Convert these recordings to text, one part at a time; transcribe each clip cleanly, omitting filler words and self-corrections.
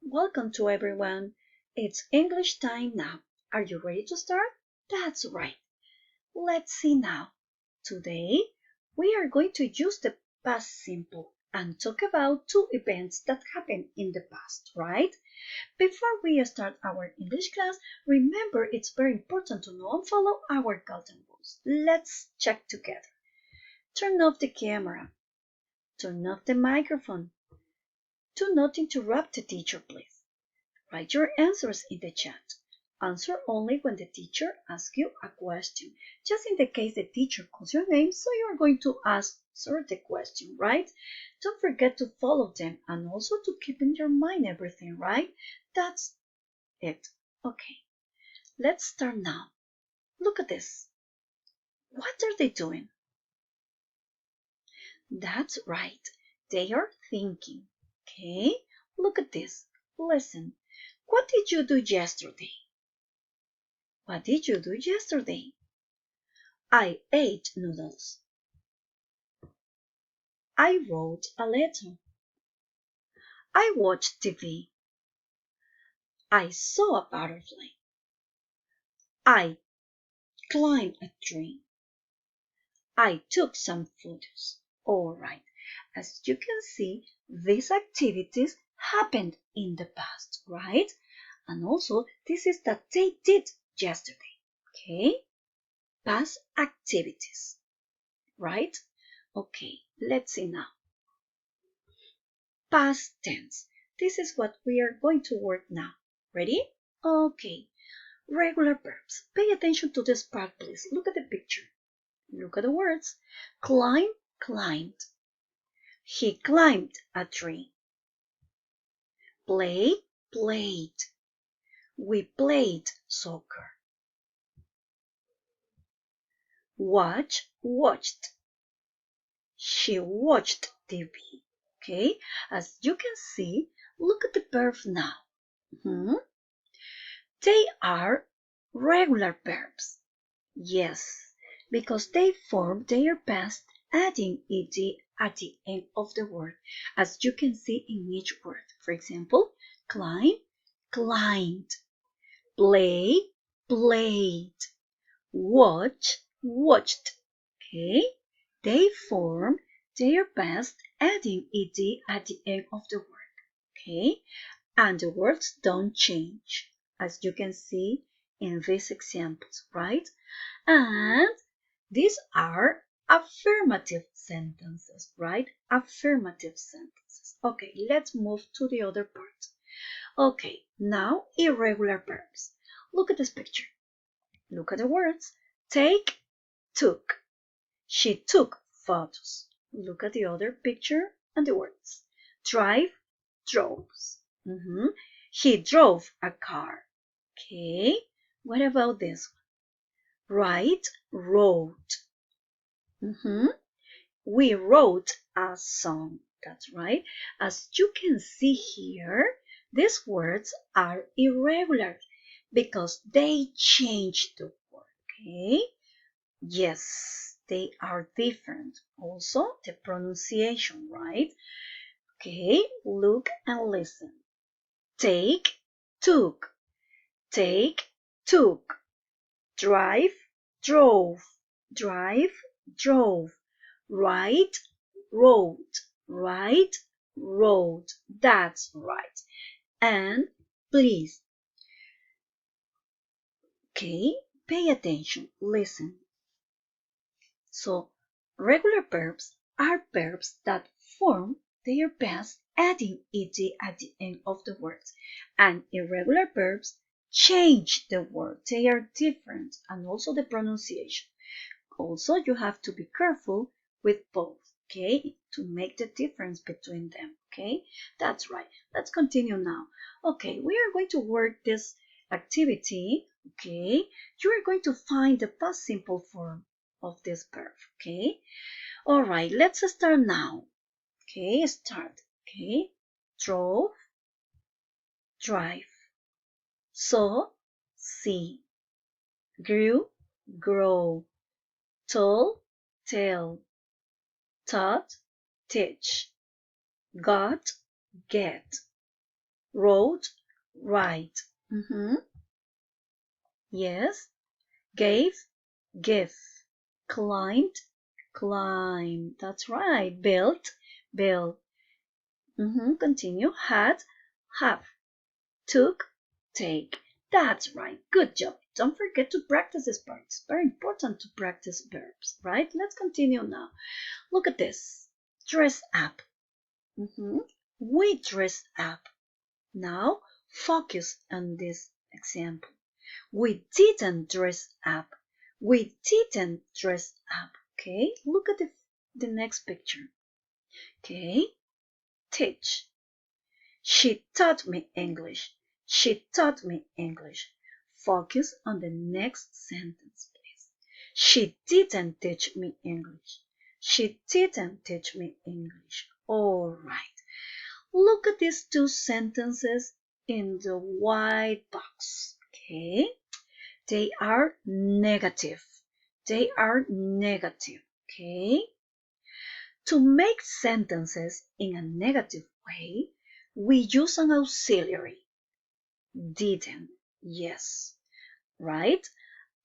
Welcome to everyone. It's English time now. Are you ready to start? That's right. Let's see now. Today, we are going to use the past simple and talk about two events that happened in the past, right? Before we start our English class, remember it's very important to know and follow our golden rules. Let's check together. Turn off the camera. Turn off the microphone. Do not interrupt the teacher, please. Write your answers in the chat. Answer only when the teacher asks you a question. Just in the case the teacher calls your name, so you are going to answer the question, right? Don't forget to follow them and also to keep in your mind everything, right? That's it. Okay, let's start now. Look at this. What are they doing? That's right. They are thinking. Okay, look at this. Listen. What did you do yesterday? What did you do yesterday? I ate noodles. I wrote a letter. I watched TV. I saw a butterfly. I climbed a tree. I took some photos. All right. As you can see, these activities happened in the past, right? And also, this is that they did yesterday. Okay? Past activities, right? Okay, let's see now. Past tense. This is what we are going to work now. Ready? Okay. Regular verbs. Pay attention to this part, please. Look at the picture. Look at the words. Climb, climbed. He climbed a tree. Play, played. We played soccer. Watch, watched. She watched TV. Okay, as you can see, look at the verb now. They are regular verbs. Yes, because they form their past adding ed at the end of the word, as you can see in each word. For example, climb, climbed, play, played, watch, watched. Okay, they form their past adding ed at the end of the word. Okay, and the words don't change, as you can see in these examples, right? And these are affirmative sentences, right? Affirmative sentences. Okay, let's move to the other part. Okay, now irregular verbs. Look at this picture. Look at the words. Take, took. She took photos. Look at the other picture and the words. Drive, drove. He drove a car. Okay, what about this one? Write, wrote. We wrote a song. That's right. As you can see here, these words are irregular because they change the word. Okay? Yes, they are different. Also, the pronunciation, right? Okay, look and listen. Take, took. Take, took. Drive, drove. Drive, drove. Write, wrote. Write, wrote. That's right. And please, okay, pay attention. Listen. So, regular verbs are verbs that form their past adding ed at the end of the words, and irregular verbs change the word. They are different, and also the pronunciation. Also, you have to be careful with both, okay, to make the difference between them, okay? That's right. Let's continue now. Okay, we are going to work this activity, okay? You are going to find the past simple form of this verb, okay? All right, let's start now. Okay, start. Okay, drove, drive, saw, see, grew, grow, told, tell, taught, teach, got, get, Wrote, write. Yes. Gave, give. Climbed, climb. That's right. Built, build. Continue. Had, have. Took, take. That's right. Good job. Don't forget to practice this part. It's very important to practice verbs, right? Let's continue now. Look at this. Dress up. We dress up. Now focus on this example. We didn't dress up. We didn't dress up. Okay, look at the next picture. Okay, teach. She taught me English. She taught me English. Focus on the next sentence, please. She didn't teach me English. She didn't teach me English. All right. Look at these two sentences in the white box. Okay. They are negative. They are negative. Okay. To make sentences in a negative way, we use an auxiliary. Didn't, yes, right?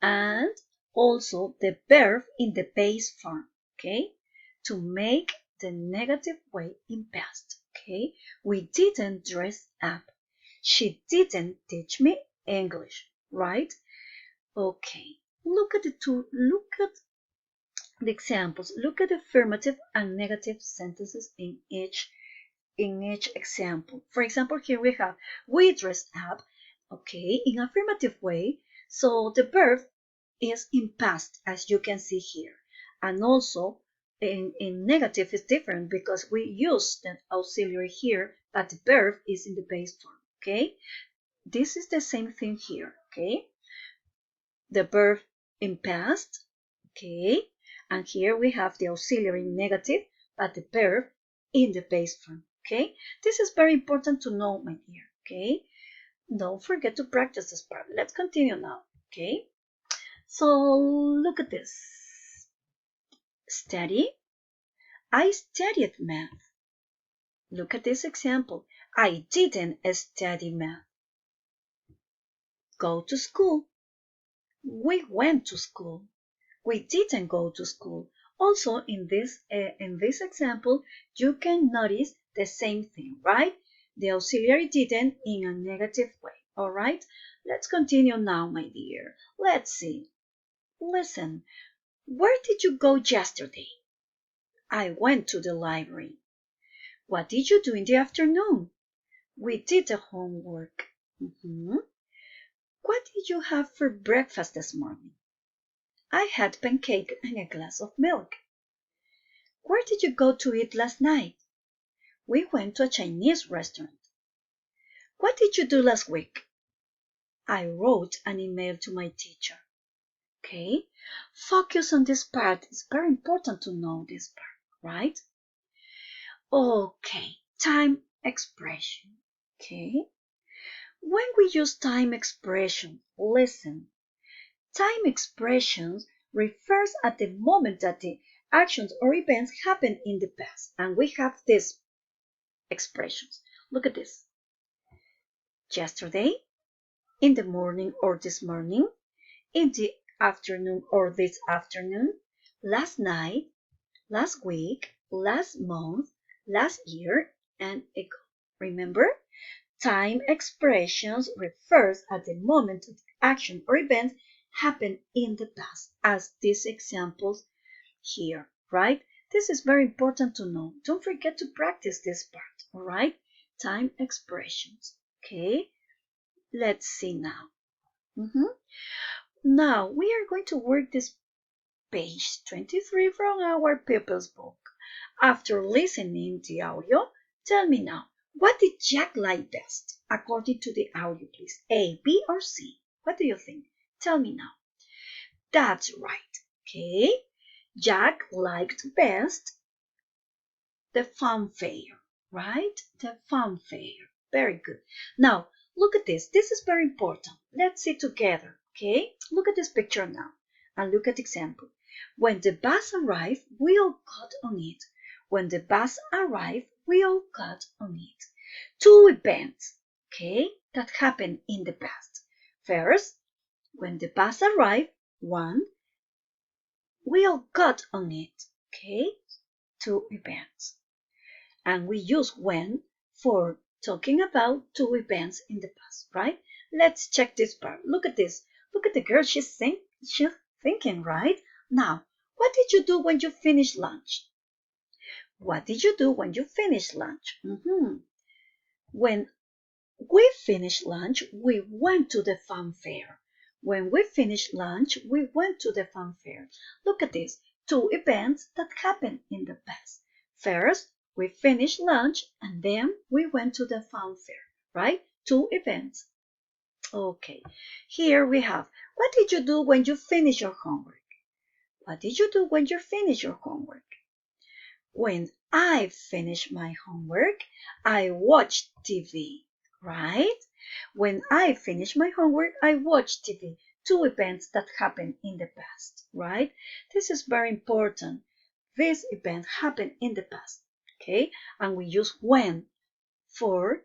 And also the verb in the base form, okay? To make the negative way in past, okay? We didn't dress up. She didn't teach me English, right? Okay, look at the examples. Look at affirmative and negative sentences in each example. For example, here we have we dressed up, okay, in affirmative way. So the verb is in past, as you can see here. And also in negative is different because we use the auxiliary here, but the verb is in the base form, okay? This is the same thing here, okay? The verb in past, okay? And here we have the auxiliary negative, but the verb in the base form, okay? This is very important to know, my dear, okay? Don't forget to practice this part. Let's continue now, okay? So look at this. Study. I studied math. Look at this example. I didn't study math. Go to school. We went to school. We didn't go to school. Also, in this example, you can notice the same thing, right? The auxiliary didn't in a negative way. All right? Let's continue now, my dear. Let's see. Listen. Where did you go yesterday? I went to the library. What did you do in the afternoon? We did the homework. What did you have for breakfast this morning? I had pancake and a glass of milk. Where did you go to eat last night? We went to a Chinese restaurant. What did you do last week? I wrote an email to my teacher. Okay? Focus on this part. It's very important to know this part, right? Okay, time expression. Okay? When we use time expression, listen. Time expressions refers at the moment that the actions or events happen in the past. And we have these expressions. Look at this. Yesterday, in the morning or this morning, in the afternoon or this afternoon, last night, last week, last month, last year, and ago. Remember? Time expressions refers at the moment that the action or event happened in the past, as these examples here, right? This is very important to know. Don't forget to practice this part, all right? Time expressions, okay? Let's see now. Now, we are going to work this page 23 from our Pupils book. After listening to the audio, tell me now, what did Jack like best, according to the audio, please? A, B, or C? What do you think? Tell me now. That's right, okay? Jack liked best the fanfare, right? The fanfare. Very good. Now, look at this. This is very important. Let's see together, okay? Look at this picture now and look at the example. When the bus arrived, we all got on it. When the bus arrived, we all got on it. Two events, okay, that happened in the past. First, when the bus arrived, one, we all got on it, okay? Two events. And we use when for talking about two events in the past, right? Let's check this part. Look at this. Look at the girl. She's thinking, right? Now, what did you do when you finished lunch? What did you do when you finished lunch? When we finished lunch, we went to the fun fair. When we finished lunch, we went to the fun fair. Look at this. Two events that happened in the past. First, we finished lunch and then we went to the fun fair, right? Two events. Okay. Here we have, what did you do when you finished your homework? What did you do when you finished your homework? When I finished my homework, I watched TV, right? When I finished my homework, I watched TV. Two events that happened in the past, right? This is very important. This event happened in the past, okay? And we use when for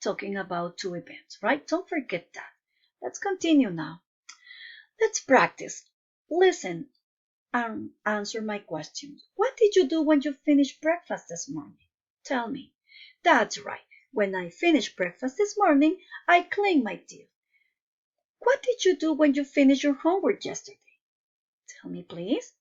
talking about two events, right? Don't forget that. Let's continue now. Let's practice. Listen and answer my questions. What did you do when you finished breakfast this morning? Tell me. That's right. When I finished breakfast this morning, I cleaned my teeth. What did you do when you finished your homework yesterday? Tell me, please.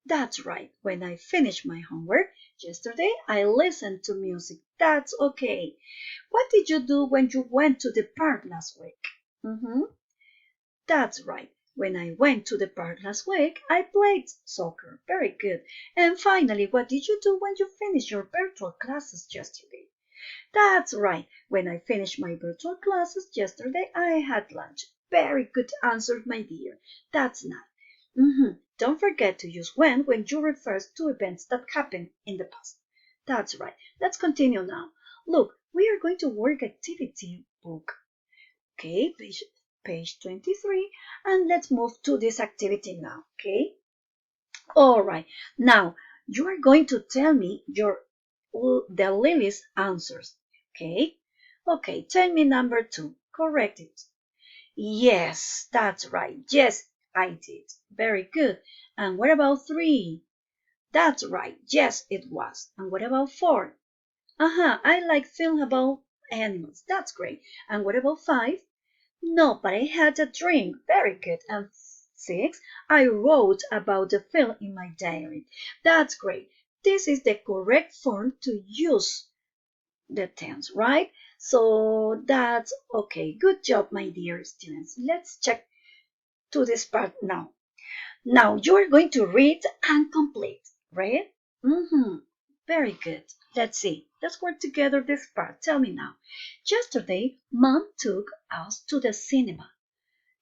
That's right. When I finished my homework yesterday, I listened to music. That's okay. What did you do when you went to the park last week? That's right. When I went to the park last week, I played soccer. Very good. And finally, what did you do when you finished your virtual classes yesterday? That's right. When I finished my virtual classes yesterday, I had lunch. Very good answer, my dear. That's nice. Don't forget to use when you refer to events that happened in the past. That's right. Let's continue now. Look, we are going to work activity book. Okay, page 23, and let's move to this activity now, okay? All right, now you are going to tell me the Lily's answers, okay? Okay, tell me number 2, correct it. Yes, that's right, yes, I did. Very good. And what about 3? That's right, yes, it was. And what about 4? I like film about animals. That's great. And what about 5? No, but I had a drink. Very good. And 6, I wrote about the film in my diary. That's great. This is the correct form to use the tense, right? So that's okay. Good job, my dear students. Let's check to this part now. Now you are going to read and complete, right? Very good. Let's see. Let's work together this part. Tell me now. Yesterday, Mom took us to the cinema.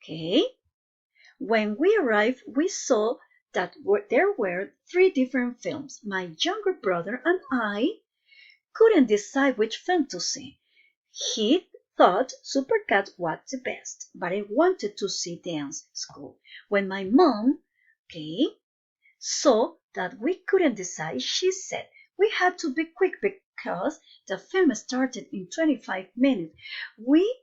Okay? When we arrived, we saw that there were 3 different films. My younger brother and I couldn't decide which film to see. He thought Supercat was the best, but I wanted to see Dance School. When my mom, okay, saw that we couldn't decide, she said we had to be quick because the film started in 25 minutes. We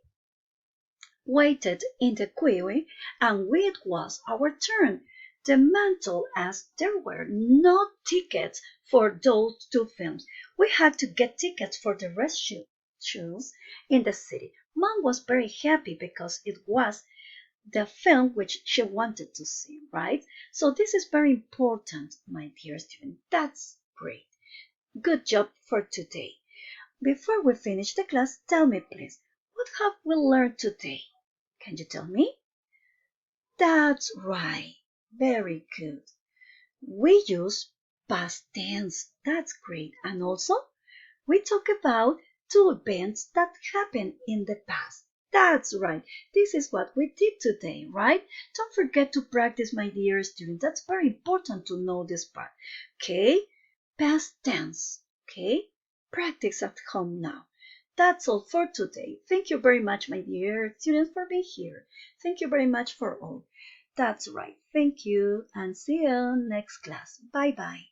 waited in the queue, and it was our turn. The man told us there were no tickets for those 2 films. We had to get tickets for the rest shows in the city. Mom was very happy because it was the film which she wanted to see, right? So this is very important, my dear student. That's great. Good job for today. Before we finish the class, tell me please, what have we learned today? Can you tell me? That's right. Very good. We use past tense. That's great. And also, we talk about 2 events that happened in the past. That's right. This is what we did today, right? Don't forget to practice, my dear student. That's very important to know this part. Okay? Past tense. Okay? Practice at home now. That's all for today. Thank you very much, my dear students, for being here. Thank you very much for all. That's right. Thank you and see you next class. Bye bye.